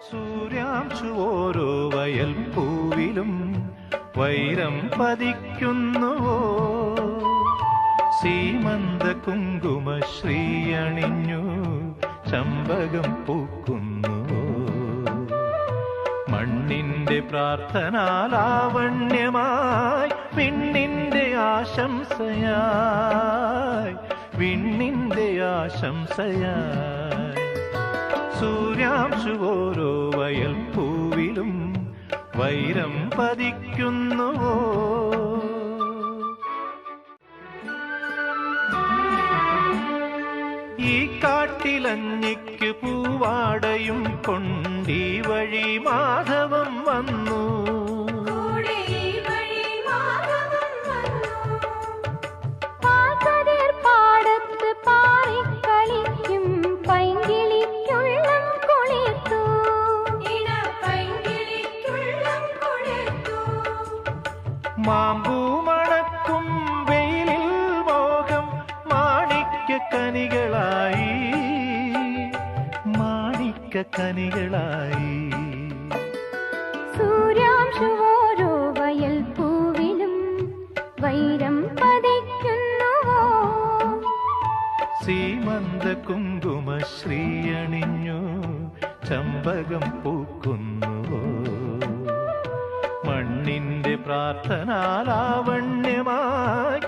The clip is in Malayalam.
സൂര്യാംശു ഓരോ വയൽ പൂവിലും വൈരം പതിക്കുന്നുവോ, സീമന്ത കുങ്കുമ ശ്രീയണിഞ്ഞു ചമ്പകം പൂക്കുന്നുവോ. മണ്ണിന്റെ പ്രാർത്ഥനാലാവണ്യമായി വിണ്ണിന്റെ ആശംസയായി, വിണ്ണിന്റെ ആശംസയായി. സൂര്യാംശു ഓരോ വയൽ പൂവിലും വൈരം പതിക്കുന്നുവോ. ഈ കാട്ടിലഞ്ഞിക്ക് പൂവാടയും കൊണ്ടീ വഴി മാധവം വന്നു. മാമ്പൂ മണക്കും വെയിലിൽ മോഹം മാണിക്യക്കനികളായി, മാണിക്യക്കനികളായി. സൂര്യാംശു ഓരോ വയൽ പൂവിലും വൈരം പതിക്കുന്നുവോ, സീമന്ത കുങ്കുമ ശ്രീയണിഞ്ഞു ചമ്പകം പൂക്കുന്നുവോ. മണ്ണിന്റെ പ്രാർത്ഥനാലാവണ്യമായി